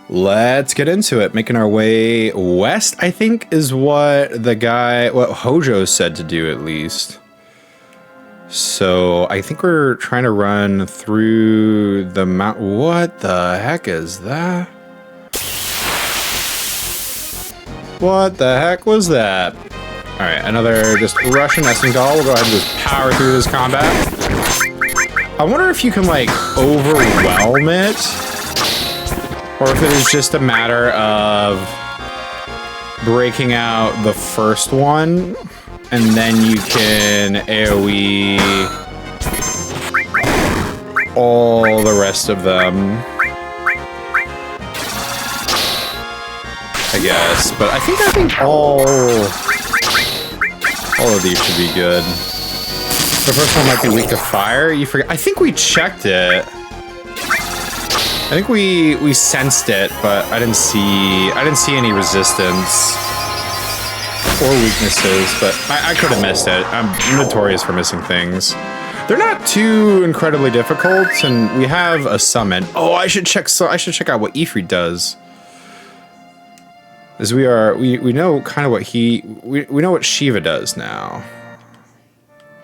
Let's get into it. Making our way west, I think, is what Hojo said to do, at least. So I think we're trying to run through the mount. What the heck is that? What the heck was that? All right, another just Russian Essendal. We'll go ahead and just power through this combat. I wonder if you can like overwhelm it, or if it is just a matter of breaking out the first one, and then you can AoE all the rest of them, I guess. But I think all of these should be good. The first one might be weak to fire. You forget. I think we checked it. I think we sensed it, but I didn't see any resistance or weaknesses. But I could have missed it. I'm notorious for missing things. They're not too incredibly difficult, and we have a summon. Oh, I should check out what Ifrit does. As we know kind of what we know what Shiva does now.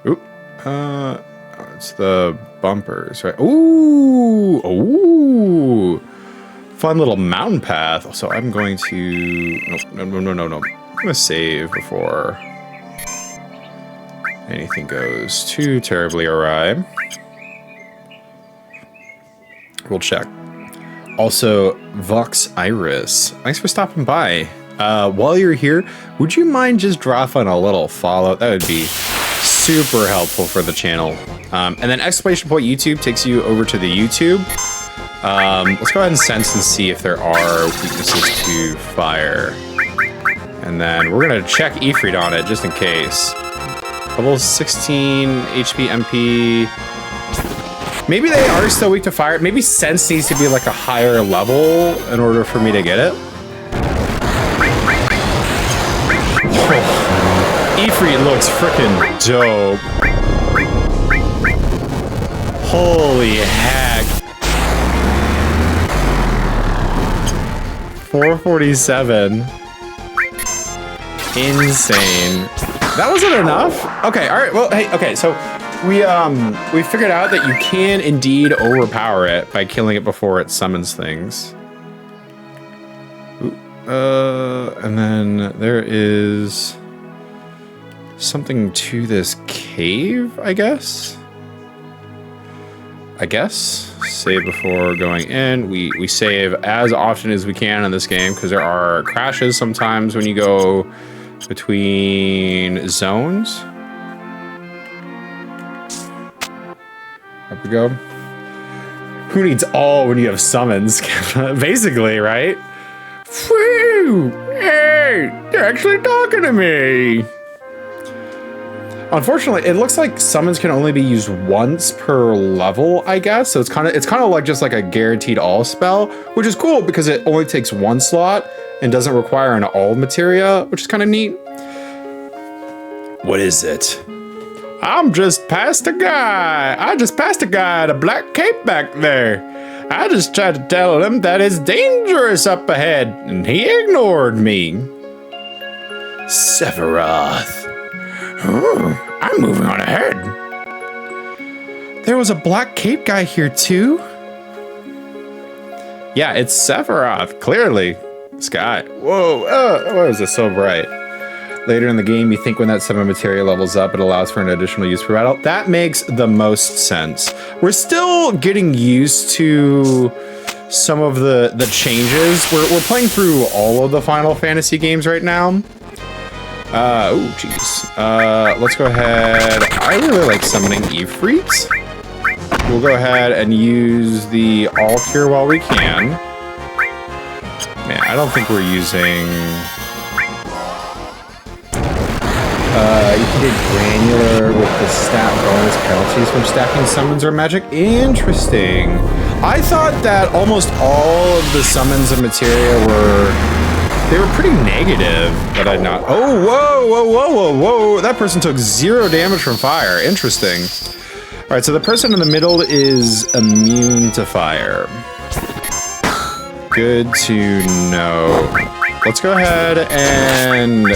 Oop. It's the bumpers, right? Ooh. Fun little mountain path. So I'm going to no. I'm gonna save before anything goes too terribly awry. We'll check. Also, Vox Iris, thanks for stopping by. While you're here, would you mind just dropping a little follow? That would be super helpful for the channel. And then exclamation point YouTube takes you over to the YouTube. Let's go ahead and sense and see if there are weaknesses to fire. And then we're gonna check Ifrit on it just in case. Level 16 HP MP. Maybe they are still weak to fire. Maybe sense needs to be like a higher level in order for me to get it. Ifrit looks freaking dope. Holy heck. 447. Insane. That wasn't enough? Okay, all right. Well, hey, okay, so we figured out that you can indeed overpower it by killing it before it summons things. Ooh, and then there is something to this cave, I guess. Save before going in. We save as often as we can in this game because there are crashes sometimes when you go between zones. Up we go. Who needs all when you have summons? Basically, right? Whew! Hey, they're actually talking to me. Unfortunately, it looks like summons can only be used once per level, I guess. So it's kind of like just like a guaranteed all spell, which is cool because it only takes one slot and doesn't require an all materia, which is kind of neat. What is it? I just passed a guy in a black cape back there. I just tried to tell him that it's dangerous up ahead, and he ignored me. Sephiroth. Oh, I'm moving on ahead. There was a black cape guy here too? Yeah, it's Sephiroth, clearly. Sky. Whoa, why is this so bright? Later in the game, you think when that summon materia levels up, it allows for an additional use per battle. That makes the most sense. We're still getting used to some of the changes. We're playing through all of the Final Fantasy games right now. Oh, jeez. Let's go ahead. I really like summoning Ifrits. We'll go ahead and use the all cure while we can. Man, I don't think we're using... you can get granular with the stat bonus penalties from stacking summons or magic. Interesting. I thought that almost all of the summons and materia they were pretty negative, but I'd not. Oh, whoa. That person took 0 damage from fire. Interesting. All right, so the person in the middle is immune to fire. Good to know. Let's go ahead and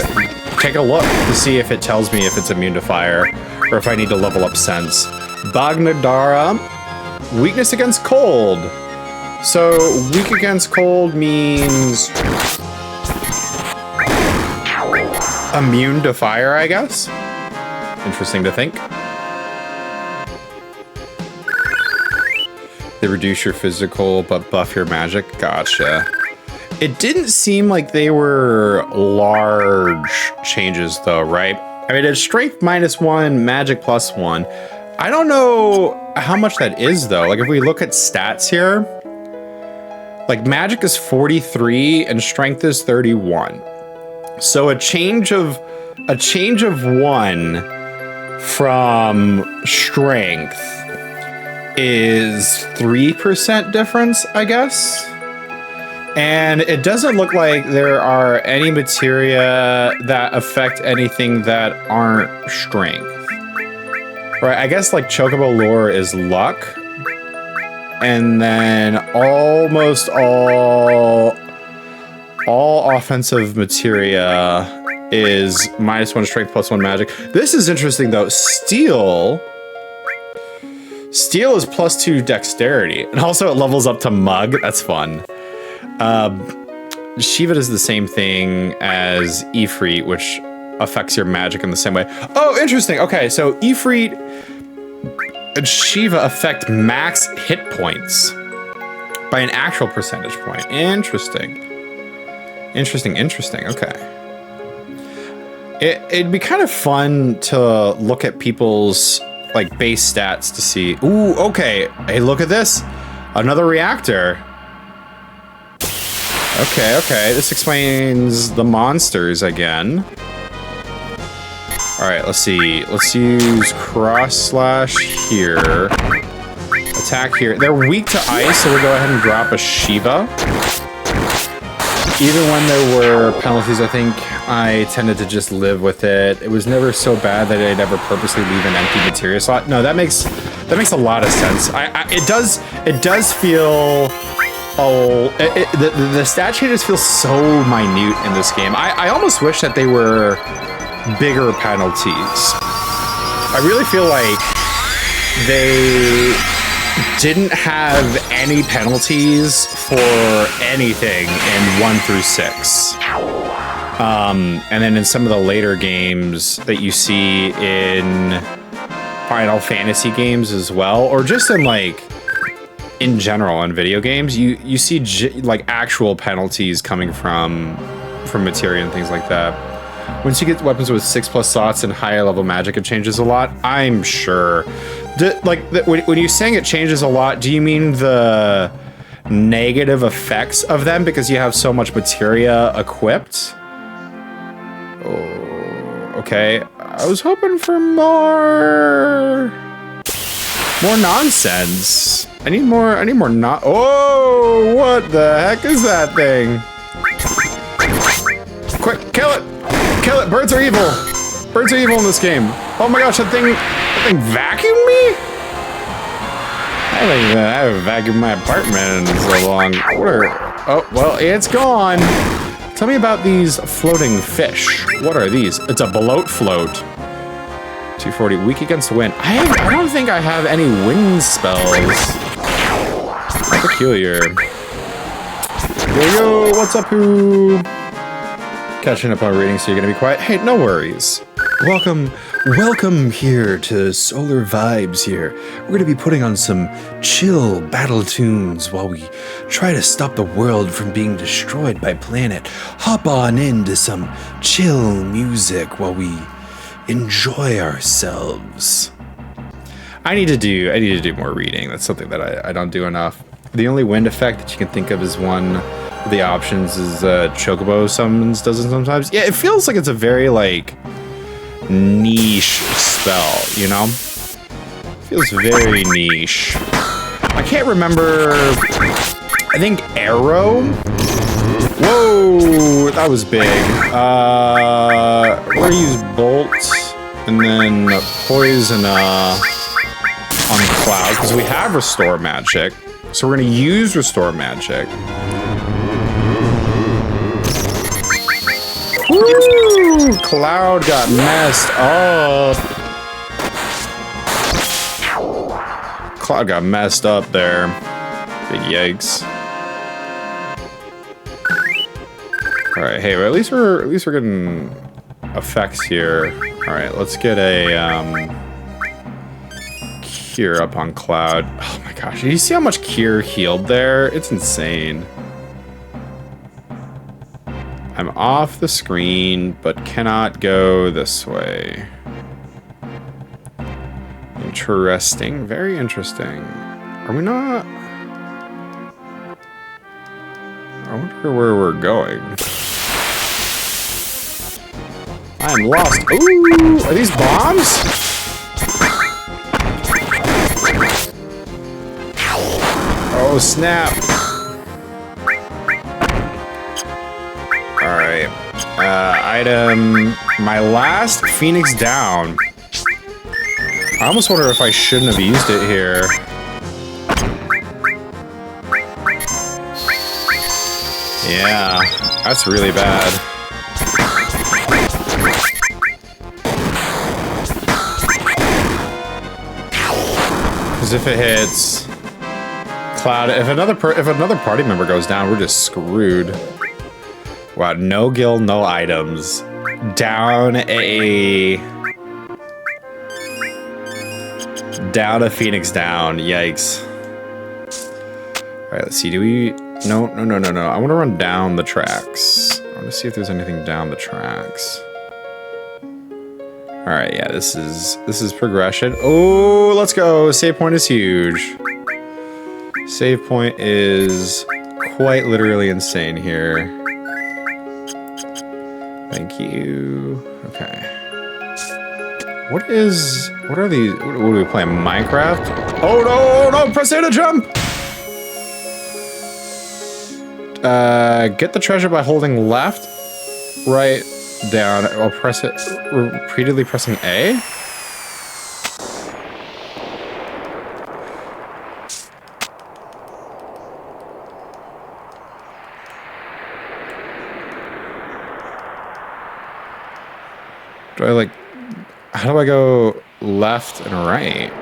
take a look to see if it tells me if it's immune to fire or if I need to level up Sense. Bagnadara, weakness against cold. So weak against cold means immune to fire, I guess. Interesting to think. They reduce your physical but buff your magic. Gotcha. It didn't seem like they were large changes though, right? I mean, it's strength -1, magic +1. I don't know how much that is though. Like if we look at stats here, like magic is 43 and strength is 31. So a change of 1 from strength is 3% difference, I guess. And it doesn't look like there are any materia that affect anything that aren't strength. Right, I guess like Chocobo lore is luck. And then almost all offensive materia is -1 strength +1 magic. This is interesting though. Steel is +2 dexterity. And also it levels up to Mug. That's fun. Shiva does the same thing as Ifrit, which affects your magic in the same way. Oh, interesting. Okay, so Ifrit and Shiva affect max hit points by an actual percentage point. Interesting. Interesting. Okay. It'd be kind of fun to look at people's like base stats to see. Ooh, okay. Hey, look at this. Another reactor. Okay. This explains the monsters again. All right, let's see. Let's use cross slash here. Attack here. They're weak to ice, so we'll go ahead and drop a Shiva. Even when there were penalties, I think I tended to just live with it. It was never so bad that I'd ever purposely leave an empty materia slot. No, that makes a lot of sense. It does feel. Oh, the stat changes feel so minute in this game. I almost wish that they were bigger penalties. I really feel like they didn't have any penalties for anything in 1 through 6. And then in some of the later games that you see in Final Fantasy games as well, or just in like in general in video games, you see like actual penalties coming from materia and things like that. Once you get weapons with 6+ slots and higher level magic, it changes a lot. I'm sure. When you're saying it changes a lot, do you mean the negative effects of them because you have so much materia equipped? Oh, okay. I was hoping for more nonsense. I need more Oh, what the heck is that thing? Quick, kill it! Kill it! Birds are evil! Birds are evil in this game. Oh my gosh, that thing vacuumed me? I haven't vacuumed my apartment in so long. Oh, well, it's gone. Tell me about these floating fish. What are these? It's a bloat float. 240, weak against wind. I don't think I have any wind spells. Peculiar. Yo, what's up, who? Catching up on reading, so you're gonna be quiet? Hey, no worries. Welcome here to Solar Vibes here. We're gonna be putting on some chill battle tunes while we try to stop the world from being destroyed by Planet. Hop on into some chill music while we enjoy ourselves. I need to do more reading. That's something that I don't do enough. The only wind effect that you can think of is one of the options is Chocobo summons does it sometimes. Yeah, it feels like it's a very like niche spell, you know? Feels very niche. I can't remember. I think Arrow. Whoa, that was big. We're gonna use Bolt and then Poison on Cloud because we have Restore Magic. So we're gonna use Restore Magic. Ooh, Cloud got messed up. Cloud got messed up there. Big yikes. All right, hey, but at least we're getting effects here. All right, let's get a cure up on Cloud. Oh my gosh, do you see how much cure healed there? It's insane. I'm off the screen, but cannot go this way. Interesting, very interesting. Are we not? I wonder where we're going. I'm lost. Ooh, are these bombs? Oh, snap. All right. Item, my last Phoenix down. I almost wonder if I shouldn't have used it here. Yeah, that's really bad. Because if it hits Cloud, if another party member goes down, we're just screwed. Wow, no gil, no items. Down a Phoenix down. Yikes. All right, let's see. Do we? No. I want to run down the tracks. I want to see if there's anything down the tracks. All right, yeah, this is progression. Oh, let's go. Save point is huge. Save point is quite literally insane here. Thank you. Okay. What are these? What are we playing? Minecraft? Oh no, press A to jump! Get the treasure by holding left, right, down. I'll press it, repeatedly pressing A. Do I like, how do I go left and right?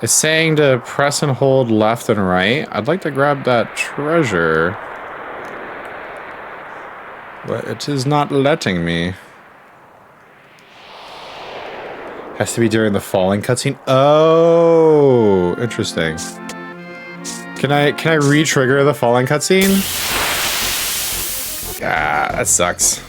It's saying to press and hold left and right. I'd like to grab that treasure, but it is not letting me. Has to be during the falling cutscene. Oh, interesting. Can I re-trigger the falling cutscene? Ah, that sucks.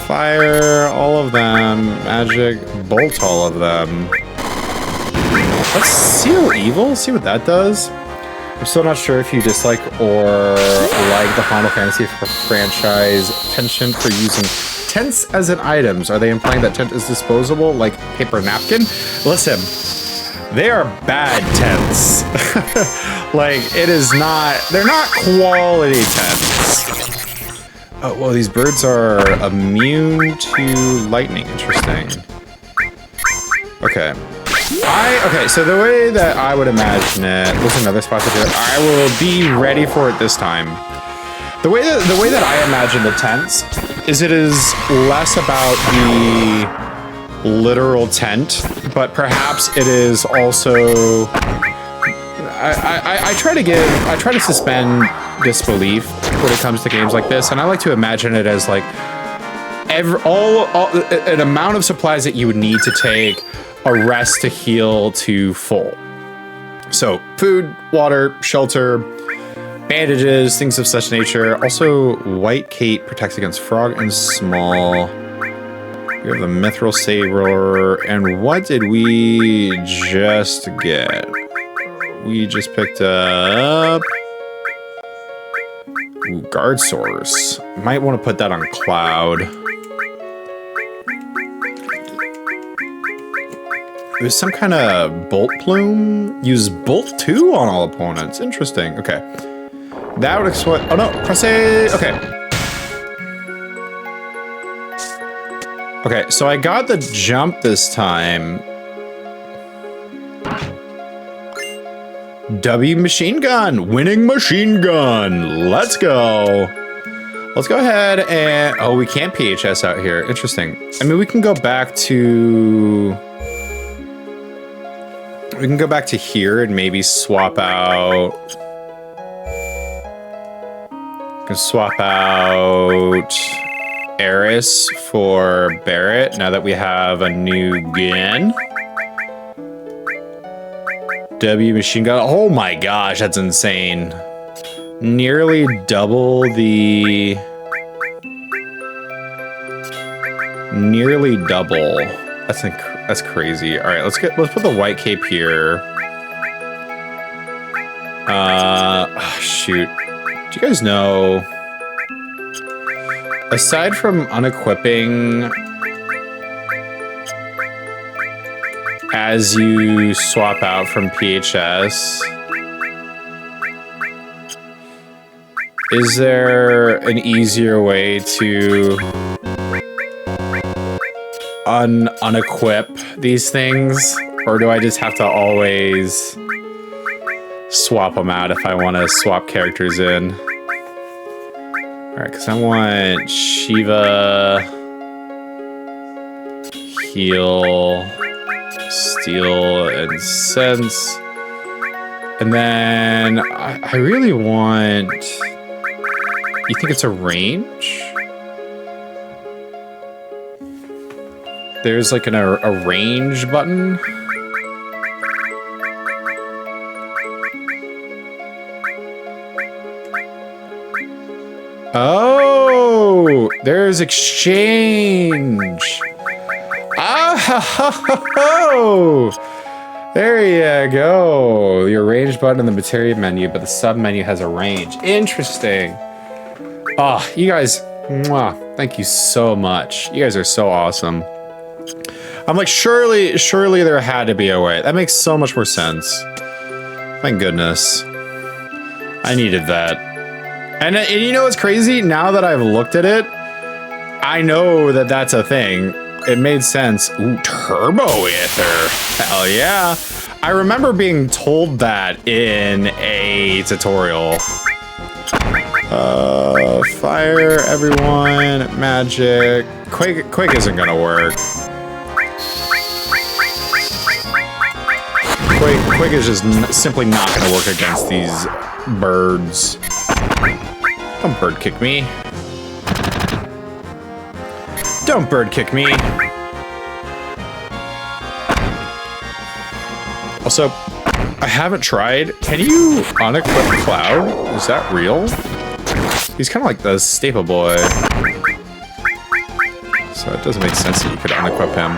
Fire all of them. Magic bolt all of them. Let's seal evil, see what that does. I'm still not sure if you dislike or like the Final Fantasy franchise penchant for using tents as in items. Are they implying that tent is disposable, like paper napkin? Listen, they are bad tents. Like, it is not, they're not quality tents. Oh, well, these birds are immune to lightning. Interesting. Okay. Okay, so the way that I would imagine it, there's another spot to do it. I will be ready for it this time. The way that I imagine the tents is it is less about the literal tent, but perhaps it is also. I try to suspend disbelief when it comes to games like this, and I like to imagine it as like an amount of supplies that you would need to take a rest to heal to full. So food, water, shelter, bandages, things of such nature. Also, white cape protects against frog and small. We have the mithril saber, and what did we just get? We just picked up guard source. Might want to put that on Cloud. There's some kind of bolt plume. Use bolt 2 on all opponents. Interesting. Okay. That would explain. Oh no, press A. Okay. Okay, so I got the jump this time. W machine gun. Winning machine gun. Let's go. Let's go ahead and... Oh, we can't PHS out here. Interesting. I mean, we can go back to... We can go back to here and maybe swap out... We can swap out Eris for Barrett now that we have a new gun. W machine gun. Oh my gosh, that's insane. Nearly double the... Nearly double. That's crazy. All right, let's put the white cape here. Oh, shoot. Do you guys know? Aside from unequipping, as you swap out from PHS, is there an easier way to unequip these things? Or do I just have to always swap them out if I want to swap characters in? Alright, because I want Shiva, heal, steal, and sense. And then I really want... You think it's a range? There's like a range button. Oh, there's exchange. Oh, there you go. Your range button in the material menu, but the sub menu has a range. Interesting. Oh, you guys, mwah, thank you so much. You guys are so awesome. I'm like, surely there had to be a way. That makes so much more sense. Thank goodness. I needed that. And you know what's crazy? Now that I've looked at it, I know that that's a thing. It made sense. Ooh, turbo ether. Hell yeah. I remember being told that in a tutorial. Fire, everyone. Magic. Quake isn't gonna work. Quake is just simply not gonna work against these birds. Don't bird kick me. Don't bird kick me. Also, I haven't tried. Can you unequip Cloud? Is that real? He's kind of like the staple boy. So it doesn't make sense that you could unequip him.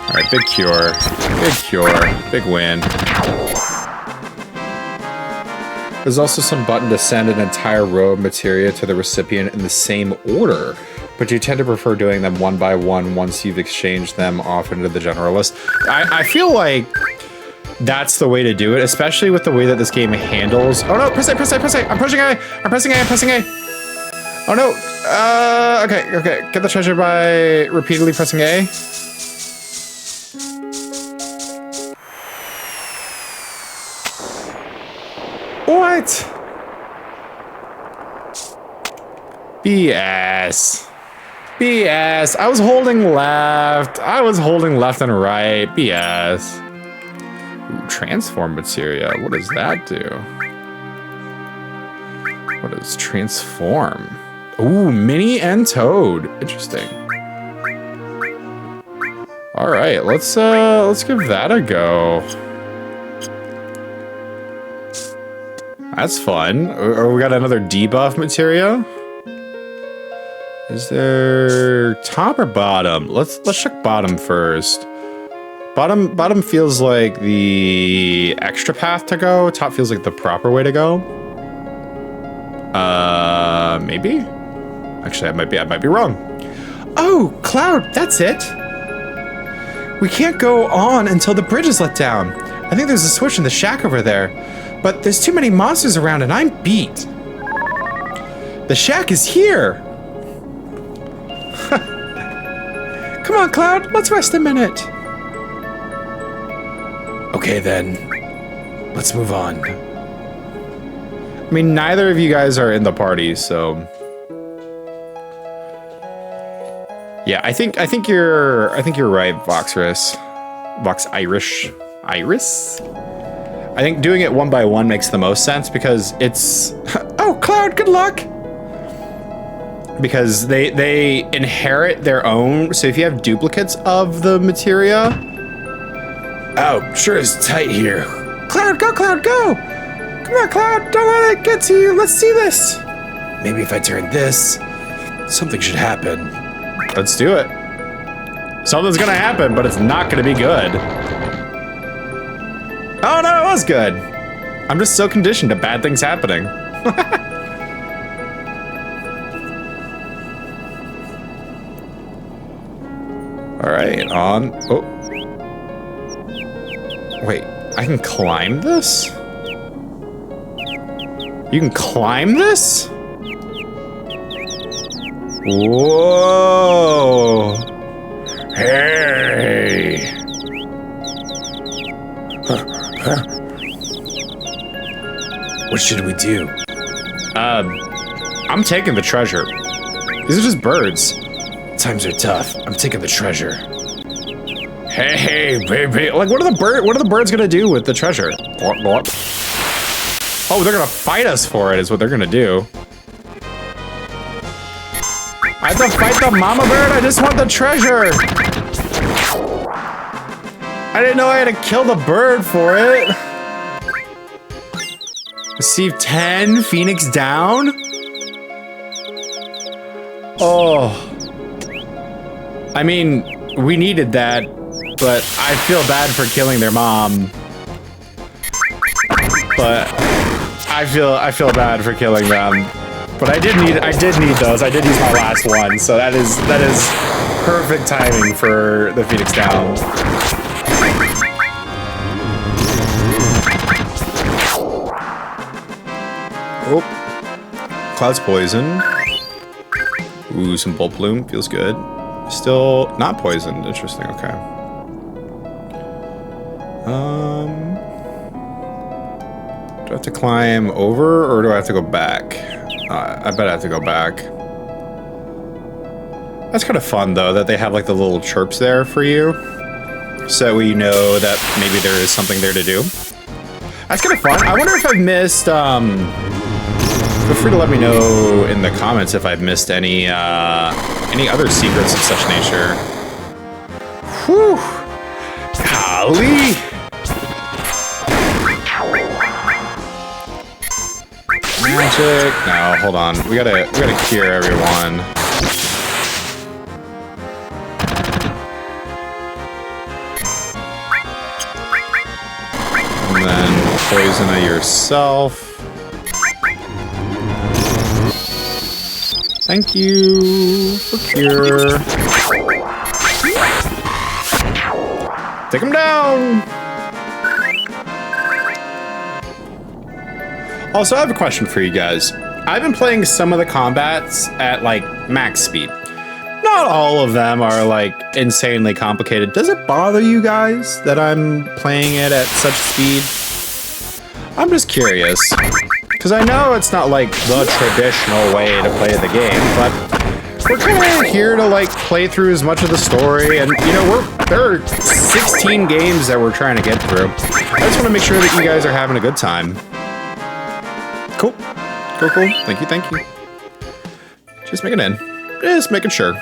Alright, big cure. Big cure. Big win. There's also some button to send an entire row of materia to the recipient in the same order, but you tend to prefer doing them one by one once you've exchanged them off into the general list. I feel like that's the way to do it, especially with the way that this game handles... Oh no, press A, press A, press A! I'm pushing A! I'm pressing A, I'm pressing A! Oh no! Okay. Get the treasure by repeatedly pressing A. What? BS. BS. I was holding left. I was holding left and right. BS. Ooh, transform materia. What does that do? What does transform? Ooh, Mini and Toad. Interesting. All right, let's give that a go. That's fun. Or we got another debuff materia. Is there top or bottom? Let's check bottom first. Bottom feels like the extra path to go. Top feels like the proper way to go. Maybe? Actually, I might be wrong. Oh, Cloud, that's it. We can't go on until the bridge is let down. I think there's a switch in the shack over there, but there's too many monsters around and I'm beat. The shack is here. Come on, Cloud, let's rest a minute. Okay then, let's move on. I mean, neither of you guys are in the party, so yeah. I think you're right, Vox Irish. I think doing it one by one makes the most sense because it's oh, Cloud, good luck. Because they inherit their own. So if you have duplicates of the materia, oh, sure is tight here. Cloud, go, Cloud, go! Come on, Cloud, don't let it get to you. Let's see this. Maybe if I turn this, something should happen. Let's do it. Something's gonna happen, but it's not gonna be good. Oh no, it was good. I'm just so conditioned to bad things happening. All right, on. Oh. Wait, I can climb this? You can climb this? Whoa. Hey. What should we do? I'm taking the treasure. These are just birds. Times are tough. I'm taking the treasure. Hey, baby. Like, what are the birds gonna do with the treasure? Oh, they're gonna fight us for it is what they're gonna do. I have to fight the mama bird? I just want the treasure. I didn't know I had to kill the bird for it. Receive 10 Phoenix down? Oh. I mean, we needed that, but I feel bad for killing their mom. But I feel bad for killing them. But I did need those. I did use my last one, so that is perfect timing for the Phoenix down. Oh, Cloud's poison. Ooh, some Bolt Bloom feels good. Still not poisoned. Interesting. Okay. Do I have to climb over or do I have to go back? I bet I have to go back. That's kind of fun though that they have like the little chirps there for you, so we know that maybe there is something there to do. That's kind of fun. I wonder if I've missed. Feel free to let me know in the comments if I've missed any other secrets of such nature. Whew. Golly. Magic. No, hold on. We gotta cure everyone. And then poison yourself. Thank you for cure. Take him down. Also, I have a question for you guys. I've been playing some of the combats at like max speed. Not all of them are like insanely complicated. Does it bother you guys that I'm playing it at such speed? I'm just curious. Because I know it's not like the traditional way to play the game, but we're kind of here to like play through as much of the story, and you know, there are 16 games that we're trying to get through. I just want to make sure that you guys are having a good time. Cool. Cool, cool. Thank you, thank you. Just making in. Just making sure.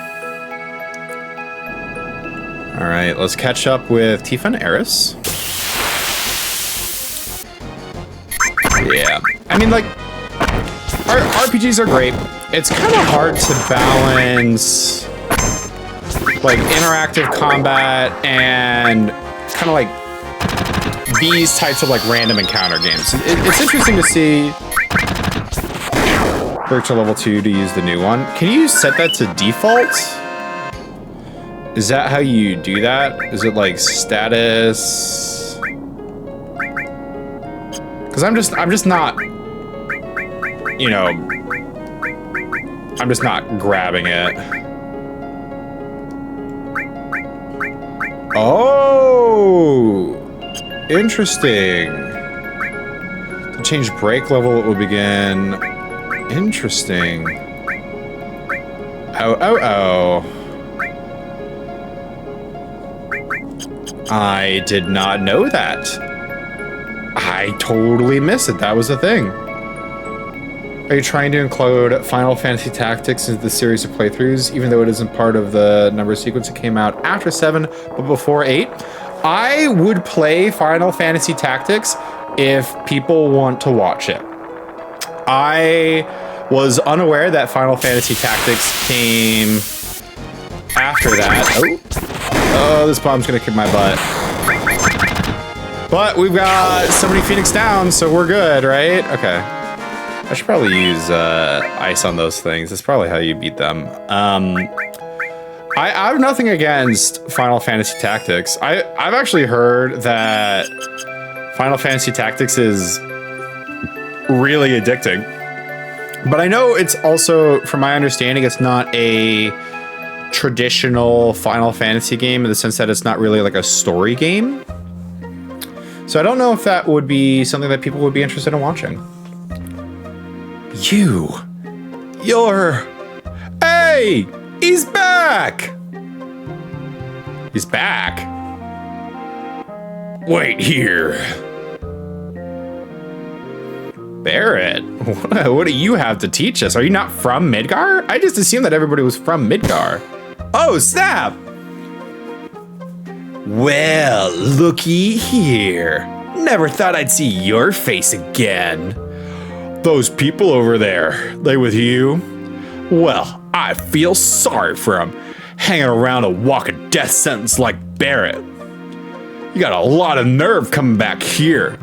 All right, let's catch up with Tifa and Eris. Yeah. I mean, like, RPGs are great. It's kind of hard to balance, like, interactive combat and kind of like these types of, like, random encounter games. It's interesting to see. Work to level 2 to use the new one. Can you set that to default? Is that how you do that? Is it like status? Because I'm just not, you know, I'm just not grabbing it. Oh, interesting. The change break level, it will begin. Interesting. Oh. I did not know that. I totally missed it. That was a thing. Are you trying to include Final Fantasy Tactics into the series of playthroughs, even though it isn't part of the number sequence? It came out after 7, but before 8. I would play Final Fantasy Tactics if people want to watch it. I was unaware that Final Fantasy Tactics came after that. Oh, this bomb's gonna kick my butt. But we've got somebody Phoenix down, so we're good, right? Okay. I should probably use ice on those things. That's probably how you beat them. I have nothing against Final Fantasy Tactics. I've actually heard that Final Fantasy Tactics is really addicting. But I know it's also, from my understanding, it's not a traditional Final Fantasy game in the sense that it's not really like a story game. So I don't know if that would be something that people would be interested in watching. Hey! He's back! He's back? Wait here. Barrett, what do you have to teach us? Are you not from Midgar? I just assumed that everybody was from Midgar. Oh, snap! Well, looky here. Never thought I'd see your face again. Those people over there, they with you? Well, I feel sorry for them, hanging around a walking death sentence like Barrett. You got a lot of nerve coming back here.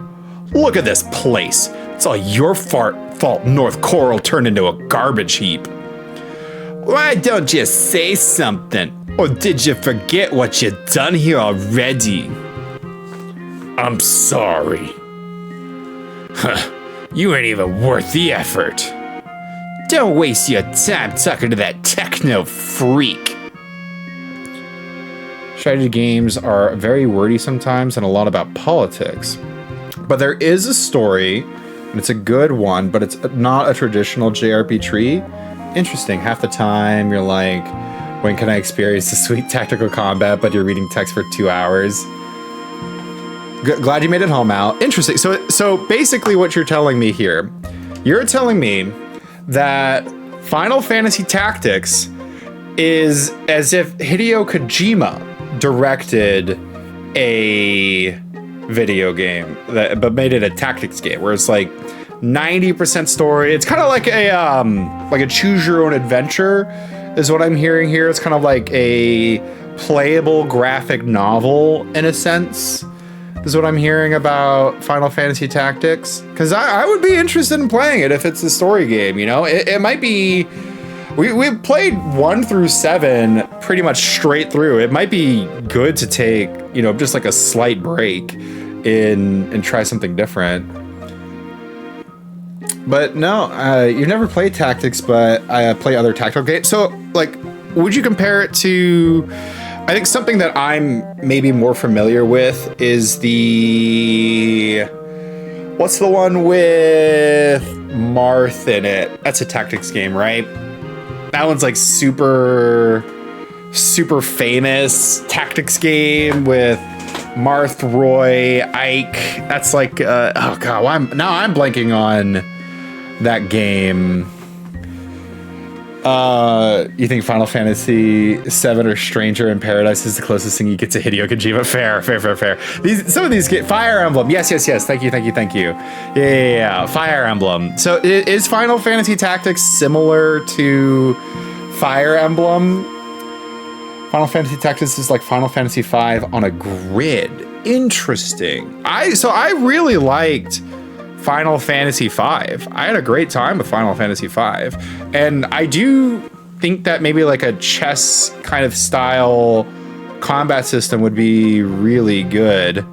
Look at this place. It's all your fault North Coral turned into a garbage heap. Why don't you say something? Or did you forget what you done here already? I'm sorry. You ain't even worth the effort. Don't waste your time talking to that techno freak. Strategy games are very wordy sometimes and a lot about politics. But there is a story, and it's a good one, but it's not a traditional JRPG. Interesting. Half the time you're like, when can I experience the sweet tactical combat, but you're reading text for 2 hours. Glad you made it home, Al. Interesting. So basically what you're telling me here, you're telling me that Final Fantasy Tactics is as if Hideo Kojima directed a video game, but made it a tactics game where it's like 90% story. It's kind of like a choose your own adventure is what I'm hearing here. It's kind of like a playable graphic novel in a sense. Is what I'm hearing about Final Fantasy Tactics. Because I would be interested in playing it if it's a story game, you know? It might be... We've played 1 through 7 pretty much straight through. It might be good to take, you know, just like a slight break and try something different. But no, you've never played Tactics, but I play other tactical games. So, like, would you compare it to... I think something that I'm maybe more familiar with is the... What's the one with Marth in it? That's a tactics game, right? That one's like super famous tactics game with Marth, Roy, Ike. That's like, oh God, I'm blanking on that game. You think Final Fantasy VII or Stranger in Paradise is the closest thing you get to Hideo Kojima? Fair. Some of these get Fire Emblem. Yes. Thank you. Yeah. Fire Emblem. So is Final Fantasy Tactics similar to Fire Emblem? Final Fantasy Tactics is like Final Fantasy V on a grid. Interesting. I really liked Final Fantasy V. I had a great time with Final Fantasy V. And I do think that maybe like a chess kind of style combat system would be really good.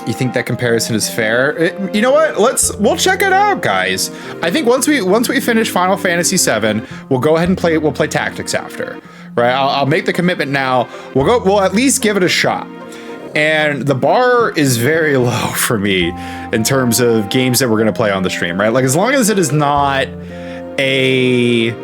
You think that comparison is fair? You know what? We'll check it out, guys. I think once we finish Final Fantasy VII, we'll go ahead and we'll play Tactics after. Right? I'll make the commitment now. We'll at least give it a shot. And the bar is very low for me in terms of games that we're going to play on the stream, right? Like, as long as it is not a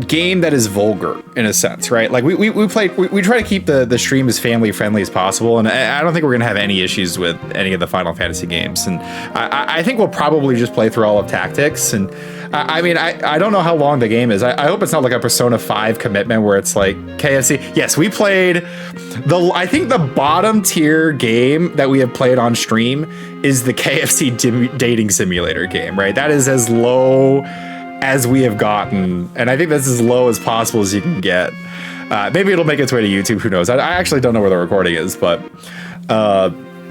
game that is vulgar in a sense, right? Like we try to keep the stream as family friendly as possible, and I don't think we're gonna have any issues with any of the Final Fantasy games. And I think we'll probably just play through all of Tactics. And I mean, I don't know how long the game is. I hope it's not like a Persona 5 commitment where it's like KFC. Yes, we played I think the bottom tier game that we have played on stream is the KFC dating simulator game, right? That is as low as we have gotten, and I think that's as low as possible as you can get. Maybe it'll make its way to YouTube, who knows? I actually don't know where the recording is, but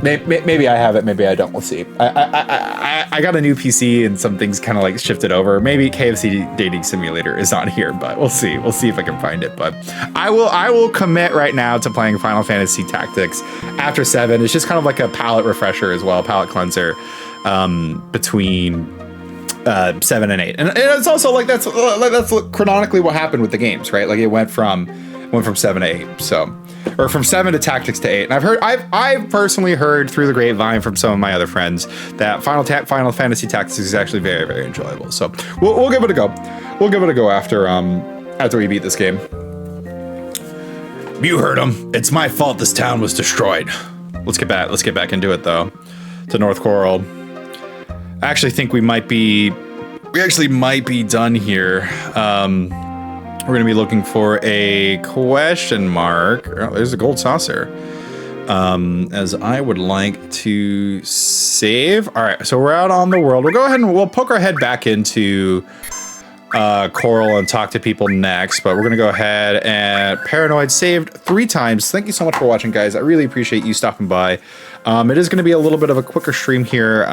maybe I have it, maybe I don't, we'll see. I got a new PC and some things kind of like shifted over. Maybe KFC dating simulator is on here, but we'll see if I can find it. But I will commit right now to playing Final Fantasy Tactics after 7. It's just kind of like a palate refresher as well, palate cleanser, between 7 and 8, and it's also like that's chronologically what happened with the games, right? Like it went from 7 to 8, so, or from 7 to Tactics to 8. And I've personally heard through the grapevine from some of my other friends that Final Fantasy Tactics is actually very, very enjoyable. So we'll give it a go. We'll give it a go after we beat this game. You heard him. It's my fault this town was destroyed. Let's get back into it though. To North Coral. I actually think we might be done here. We're gonna be looking for a question mark. Oh, there's a gold saucer. As I would like to save. All right, so we're out on the world. We'll go ahead and we'll poke our head back into Coral and talk to people next, but we're gonna go ahead and Paranoid saved 3 times. Thank you so much for watching, guys. I really appreciate you stopping by. It is gonna be a little bit of a quicker stream here.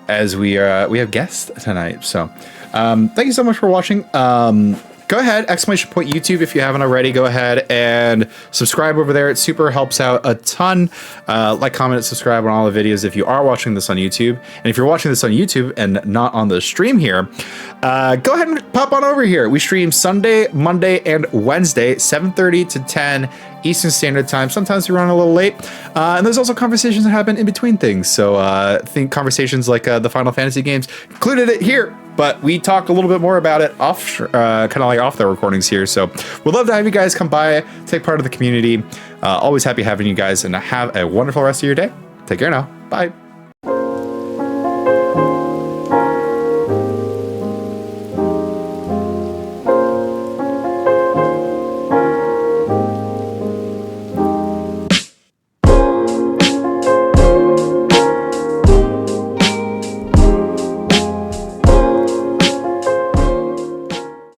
As we have guests tonight, so thank you so much for watching. Go ahead, !YouTube if you haven't already. Go ahead and subscribe over there. It super helps out a ton. Like, comment, and subscribe on all the videos if you are watching this on YouTube. And if you're watching this on YouTube and not on the stream here, go ahead and pop on over here. We stream Sunday, Monday, and Wednesday, 7:30 to 10 Eastern Standard Time. Sometimes we run a little late. And there's also conversations that happen in between things. So think conversations like the Final Fantasy games, included it here. But we talked a little bit more about it off, kind of like off the recordings here. So we'd love to have you guys come by, take part of the community. Always happy having you guys, and have a wonderful rest of your day. Take care now. Bye.